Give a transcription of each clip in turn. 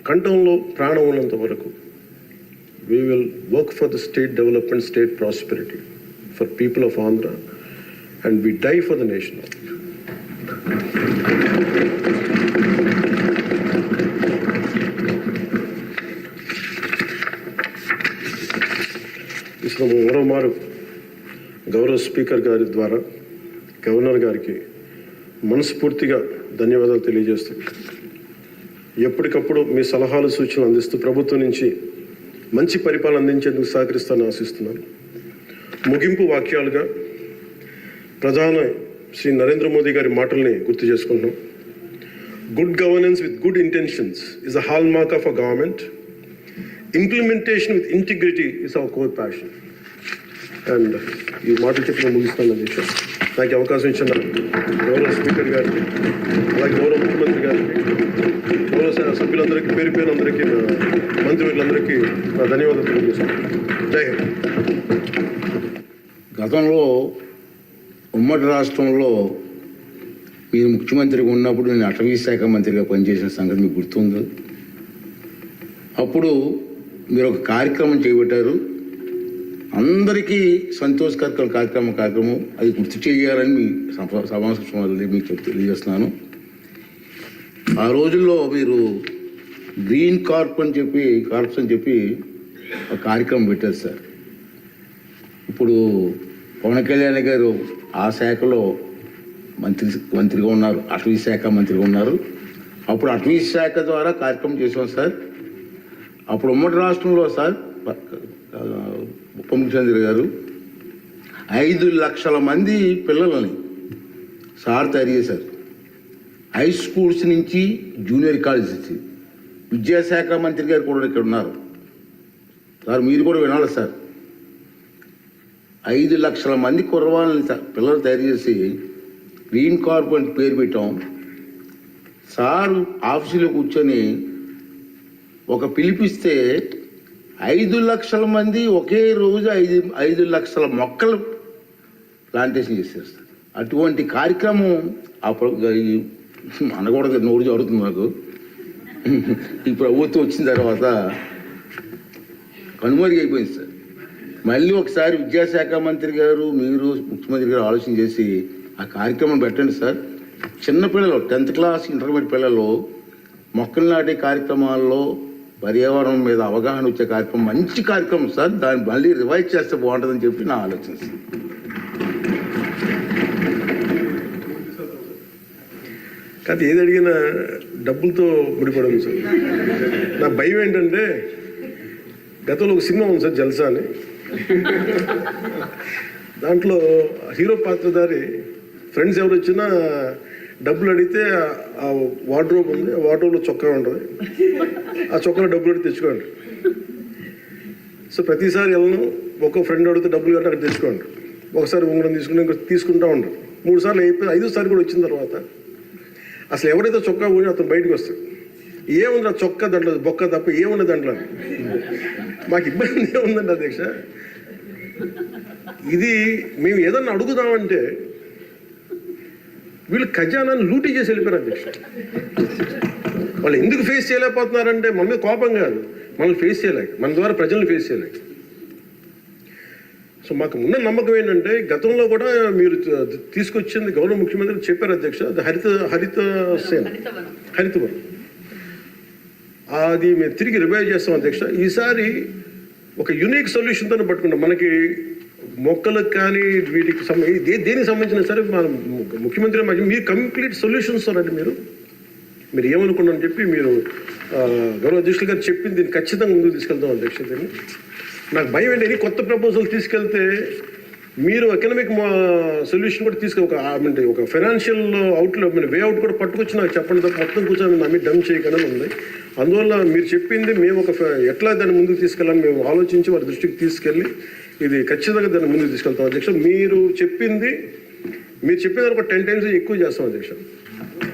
కంఠంలో ప్రాణం ఉన్నంత వరకు we will work for the state development, state prosperity, for people of Andhra, and we die for the nation. మరోమారు గౌరవ speaker గారి ద్వారా గవర్నర్ గారికి మనస్ఫూర్తిగా ధన్యవాదాలు తెలియజేస్తూ ఎప్పటికప్పుడు మీ సలహాలు సూచనలు అందిస్తూ ప్రభుత్వం నుంచి మంచి పరిపాలన అందించేందుకు సహకరిస్తానని ఆశిస్తున్నాను. ముగింపు వాక్యాలుగా ప్రధాని శ్రీ నరేంద్ర మోదీ గారి మాటల్ని గుర్తు చేసుకుంటున్నాం. Good governance with good intentions is a hall mark of a government. Implementation with integrity is our core passion. And ఈ మాటలు చెప్పిన ముగిస్తాను అధ్యక్ష. నాకు అవకాశం ఇచ్చిన గౌరవ స్పీకర్ గారికి, అలాగే గౌరవ ముఖ్యమంత్రి గారికి, గౌరవ సభ్యులందరికీ, పేరు పేరు అందరికీ, మంత్రివర్యులందరికీ నా ధన్యవాదాలు తెలియజేస్తాను. జై హింద్. గతంలో ఉమ్మడి రాష్ట్రంలో మీరు ముఖ్యమంత్రిగా ఉన్నప్పుడు నేను అటవీ శాఖ మంత్రిగా పనిచేసిన సంగతి మీకు గుర్తుంది. అప్పుడు మీరు ఒక కార్యక్రమం చేపట్టారు. అందరికీ సంతోషకర కార్యక్రమం అది గుర్తు చేయాలని మీ సమావేశంలో మీకు తెలియజేస్తున్నాను. ఆ రోజుల్లో మీరు గ్రీన్ కార్ప్స్ అని చెప్పి ఒక కార్యక్రమం పెట్టారు సార్. ఇప్పుడు పవన్ కళ్యాణ్ గారు ఆ శాఖలో మంత్రిగా ఉన్నారు, అటవీ శాఖ మంత్రిగా ఉన్నారు. అప్పుడు అటవీ శాఖ ద్వారా కార్యక్రమం చేసాం సార్. అప్పుడు ఉమ్మడి రాష్ట్రంలో సార్ ఉప ముఖ్యమంత్రి గారు 5 లక్షల మంది పిల్లలని సార్ తయారు చేశారు. హై స్కూల్స్ నుంచి జూనియర్ కాలేజ్ నుంచి. విద్యాశాఖ మంత్రి గారు కూడా ఇక్కడ ఉన్నారు సార్, మీరు కూడా వినాలి సార్. 5 లక్షల మంది కుర్రవాళ్ళని పిల్లలు తయారు చేసి గ్రీన్ కార్ప్ అని పేరు పెట్టాం. సార్ ఆఫీసులో కూర్చొని ఒక పిలిపిస్తే 5 లక్షల మంది ఒకే రోజు 5 లక్షల మొక్కలు ప్లాంటేషన్ చేశారు సార్. అటువంటి కార్యక్రమం అప్పుడు అనకూడదు, నోరు జరుగుతుంది నాకు. ఈ ప్రభుత్వం వచ్చిన తర్వాత కనుమరుగైపోయింది సార్. మళ్ళీ ఒకసారి విద్యాశాఖ మంత్రి గారు, మీరు ముఖ్యమంత్రి గారు ఆలోచన చేసి ఆ కార్యక్రమం పెట్టండి సార్. చిన్నపిల్లలు 10th క్లాస్ ఇంటర్మీడియట్ పిల్లలు మొక్కలు నాటే కార్యక్రమాల్లో పర్యావరణం మీద అవగాహన వచ్చే కార్యక్రమం మంచి కార్యక్రమం సార్. దాన్ని మళ్ళీ రివైజ్ చేస్తే బాగుంటుందని చెప్పి నా ఆలోచన సార్. కానీ ఏది అడిగినా డబ్బులతో ముడిపడదు సార్. నా భయం ఏంటంటే గతంలో ఒక సినిమా ఉంది సార్, జల్సా అని. దాంట్లో హీరో పాత్రధారి ఫ్రెండ్స్ ఎవరు వచ్చినా డబ్బులు అడిగితే ఆ వార్డ్రోబ్ ఉంది, ఆ వార్డ్రోబ్లో చొక్కా ఉంటుంది, ఆ చొక్కాలో డబ్బులు అడిగి తెచ్చుకోండి. సో ప్రతిసారి వెళ్ళను, ఒక్కో ఫ్రెండ్ అడిగితే డబ్బులు కట్టి అక్కడ తెచ్చుకోండి. ఒకసారి ఉంగరం తీసుకుని ఇంకో తీసుకుంటూ ఉంటాడు. 3 సార్లు అయిపోయి 5వ సారి కూడా వచ్చిన తర్వాత అసలు ఎవరైతే చొక్కా పోయి అతను బయటకు వస్తాడు. ఏముంది ఆ చొక్కా దాంట్లో బొక్క తప్ప ఏముంది దాంట్లో. మాకు ఇబ్బంది ఏముందండి అధ్యక్ష. ఇది మేము ఏదన్నా అడుగుదామంటే వీళ్ళు ఖజానాన్ని లూటీ చేసి వెళ్ళిపోయారు అధ్యక్ష. వాళ్ళు ఎందుకు ఫేస్ చేయలేకపోతున్నారంటే మన మీద కోపం కాదు, మనల్ని ఫేస్ చేయలేక, మన ద్వారా ప్రజల్ని ఫేస్ చేయలేక. సో మాకు ఉన్న నమ్మకం ఏంటంటే గతంలో కూడా మీరు తీసుకొచ్చింది గౌరవ ముఖ్యమంత్రి చెప్పారు అధ్యక్ష, హరితవనం అది మేము తిరిగి రివైవ్ చేస్తాం అధ్యక్ష. ఈసారి ఒక యూనిక్ సొల్యూషన్తో పట్టుకుంటాం. మనకి మొక్కలకు కానీ వీటికి దేనికి సంబంధించిన సరే మన ముఖ్యమంత్రి మీరు కంప్లీట్ సొల్యూషన్స్ అంటే మీరు ఏమనుకున్నారని చెప్పి మీరు గౌరవ అధ్యక్షులు గారు చెప్పింది దీన్ని ఖచ్చితంగా ముందుకు తీసుకెళ్తాం అధ్యక్ష. దీన్ని నాకు భయం ఏంటి, కొత్త ప్రపోజల్ తీసుకెళ్తే మీరు ఎకనామిక్ సొల్యూషన్ కూడా ఒక ఫైనాన్షియల్ అవుట్లుక్ వే అవుట్ కూడా పట్టుకొచ్చి నాకు చెప్పండి తప్ప మొత్తం కూర్చొని నమ్మి డమ్ చేయకుండా ఉంది. అందువల్ల మీరు చెప్పింది మేము ఎట్లా దాన్ని ముందుకు తీసుకెళ్ళాలని మేము ఆలోచించి వారి దృష్టికి తీసుకెళ్ళి ఇది ఖచ్చితంగా దాన్ని ముందుకు తీసుకెళ్తాం అధ్యక్ష. మీరు చెప్పిన ఒక 10 times ఎక్కువ చేస్తాం అధ్యక్ష.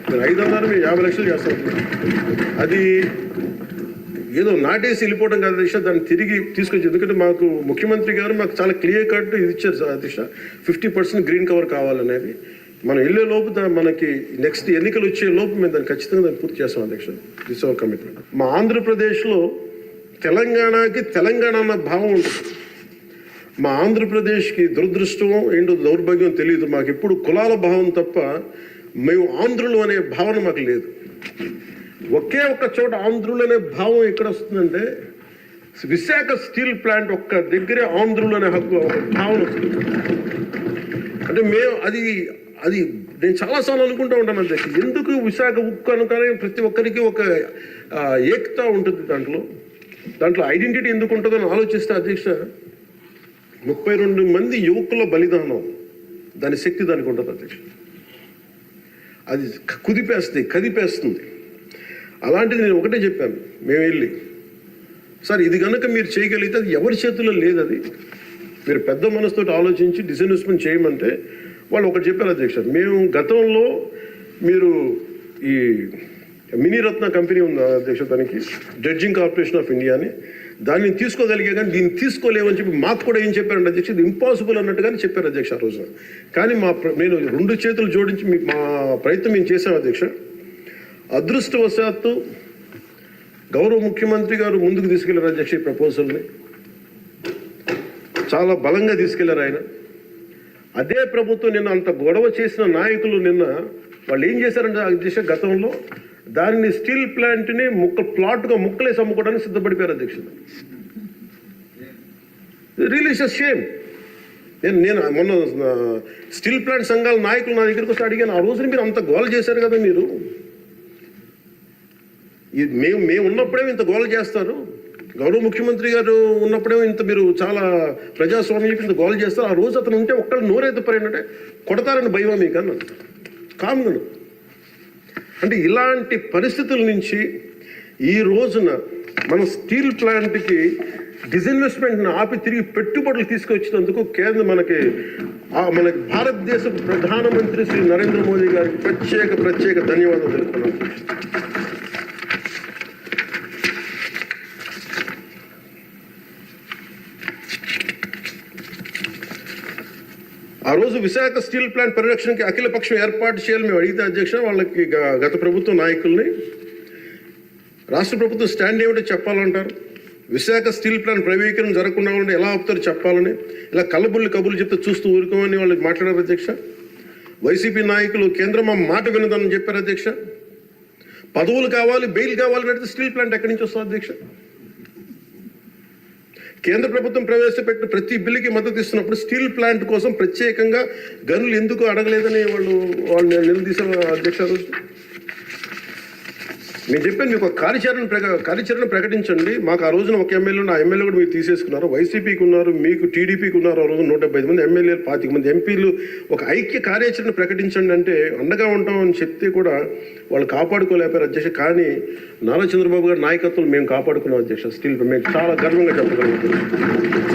మీరు 500 మీరు 50 లక్షలు చేస్తాం. అది ఏదో నాటేసి వెళ్ళిపోవడం కాదు అధ్యక్ష, దాన్ని తిరిగి తీసుకొచ్చి. ఎందుకంటే మాకు ముఖ్యమంత్రి గారు మాకు చాలా క్లియర్ కట్ ఇది ఇచ్చారు సార్ అధ్యక్ష, 50% గ్రీన్ కవర్ కావాలనేది. మనం వెళ్ళే లోపు మనకి నెక్స్ట్ ఎన్నికలు వచ్చే లోపు మేము దాన్ని ఖచ్చితంగా దాన్ని పూర్తి చేస్తాం అధ్యక్ష. This our commitment. మా ఆంధ్రప్రదేశ్లో తెలంగాణకి తెలంగాణ అన్న భావం ఉంటుంది. మా ఆంధ్రప్రదేశ్కి దురదృష్టం ఏంటో దౌర్భాగ్యం తెలియదు. మాకు ఎప్పుడు కులాల భావం తప్ప మేము ఆంధ్రులు అనే భావన మాకు లేదు. ఒకే ఒక్క చోట ఆంధ్రులు అనే భావం ఎక్కడ వస్తుందంటే విశాఖ స్టీల్ ప్లాంట్ ఒక్క దగ్గరే ఆంధ్రులు అనే హక్కు భావన వస్తుంది. అంటే మేము అది నేను చాలాసార్లు అనుకుంటూ ఉంటాను అధ్యక్ష, ఎందుకు విశాఖ ఉక్కు అనుకనే ప్రతి ఒక్కరికి ఒక ఏకత ఉంటుంది దాంట్లో ఐడెంటిటీ ఎందుకు ఉంటుందని ఆలోచిస్తే అధ్యక్ష 32 మంది యువకుల బలిదానం దాని శక్తి దానికి ఉంటుంది అధ్యక్ష. అది కదిపేస్తుంది. అలాంటిది నేను ఒకటే చెప్పాను, మేము వెళ్ళి సార్ ఇది కనుక మీరు చేయగలిగితే అది ఎవరి చేతుల్లో లేదు, అది మీరు పెద్ద మనసుతో ఆలోచించి డిస్ఇన్వెస్ట్మెంట్ చేయమంటే వాళ్ళు ఒకటి చెప్పారు అధ్యక్ష, మేము గతంలో మీరు ఈ మినీరత్న కంపెనీ ఉంది అధ్యక్ష, దానికి డ్రెడ్జింగ్ కార్పొరేషన్ ఆఫ్ ఇండియా అని, దాన్ని తీసుకోగలిగే కానీ దీన్ని తీసుకోలేమని చెప్పి మాకు కూడా ఏం చెప్పారంటే అధ్యక్ష, ఇది ఇంపాసిబుల్ అన్నట్టుగానే చెప్పారు అధ్యక్ష ఆ రోజున. కానీ నేను 2 చేతులు జోడించి మా ప్రయత్నం మేము చేశాం అధ్యక్ష. అదృష్టవశాత్తు గౌరవ ముఖ్యమంత్రి గారు ముందుకు తీసుకెళ్లారు అధ్యక్ష ఈ ప్రపోజల్ని, చాలా బలంగా తీసుకెళ్లారు ఆయన. అదే ప్రభుత్వం నిన్న అంత గొడవ చేసిన నాయకులు నిన్న వాళ్ళు ఏం చేశారంటే అధ్యక్ష, గతంలో దానిని స్టీల్ ప్లాంట్ని ప్లాట్గా ముక్కలేసి అమ్ముకోవడానికి సిద్ధపడిపోయారు అధ్యక్ష. Really it's a shame. నేను మొన్న స్టీల్ ప్లాంట్ సంఘాల నాయకులు నా దగ్గరికి వస్తే అడిగాను, ఆ రోజున మీరు అంత గోల చేశారు కదా, మీరు మేము ఉన్నప్పుడే ఇంత గోల చేస్తారు, గౌరవ ముఖ్యమంత్రి గారు ఉన్నప్పుడే ఇంత మీరు చాలా ప్రజాస్వామ్యం ఇంత గోల చేస్తారు, ఆ రోజు అతను ఉంటే ఒక్కళ్ళు నోరైతే పడినట్టే కొడతారని భయమా మీకు అన్నాను కామ్ను. అంటే ఇలాంటి పరిస్థితుల నుంచి ఈ రోజున మన స్టీల్ ప్లాంట్కి డిస్ఇన్వెస్ట్మెంట్ని ఆపి తిరిగి పెట్టుబడులు తీసుకొచ్చినందుకు మనకి భారతదేశ ప్రధానమంత్రి శ్రీ నరేంద్ర మోదీ గారికి ప్రత్యేక ధన్యవాదాలు తెలుపుతున్నాను. ఆ రోజు విశాఖ స్టీల్ ప్లాంట్ పరిరక్షణకి అఖిల పక్షం ఏర్పాటు చేయాలి మేము అడిగితే అధ్యక్ష, వాళ్ళకి గత ప్రభుత్వ నాయకుల్ని రాష్ట్ర ప్రభుత్వం స్టాండ్ ఏమిటో చెప్పాలంటారు, విశాఖ స్టీల్ ప్లాంట్ ప్రైవేటీకరణ జరగకుండా ఉంటే ఎలా ఆపుతారు చెప్పాలని, ఇలా కబుర్లు చెప్తే చూస్తూ ఊరుకోమని వాళ్ళు మాట్లాడారు అధ్యక్ష. వైసీపీ నాయకులు కేంద్రం ఆ మాట వినదని చెప్పారు అధ్యక్ష. పదవులు కావాలి, బెయిల్ కావాలని అడిగితే స్టీల్ ప్లాంట్ ఎక్కడి నుంచి వస్తుంది అధ్యక్ష? కేంద్ర ప్రభుత్వం ప్రవేశపెట్టిన ప్రతి బిల్లుకి మద్దతు ఇస్తున్నప్పుడు స్టీల్ ప్లాంట్ కోసం ప్రత్యేకంగా గనులు ఎందుకు అడగలేదని వాళ్ళు నిలదీశారు అధ్యక్ష. రోజు నేను చెప్పాను మీకు కార్యాచరణ ప్రకటించండి. మాకు ఆ రోజున ఒక ఎమ్మెల్యే ఆ ఎమ్మెల్యే కూడా మీరు తీసేసుకున్నారు, వైసీపీకి ఉన్నారు, మీకు టీడీపీకి ఉన్నారు. ఆ రోజు 175 మంది ఎమ్మెల్యేలు, 25 మంది ఎంపీలు ఒక ఐక్య కార్యాచరణ ప్రకటించండి అంటే అండగా ఉంటామని చెప్తే కూడా వాళ్ళు కాపాడుకోలేపారు అధ్యక్ష. కానీ నారా చంద్రబాబు గారి నాయకత్వం మేము కాపాడుకున్నాం అధ్యక్ష. స్టీల్ మేము చాలా గర్వంగా చెప్పగలుగుతున్నాం.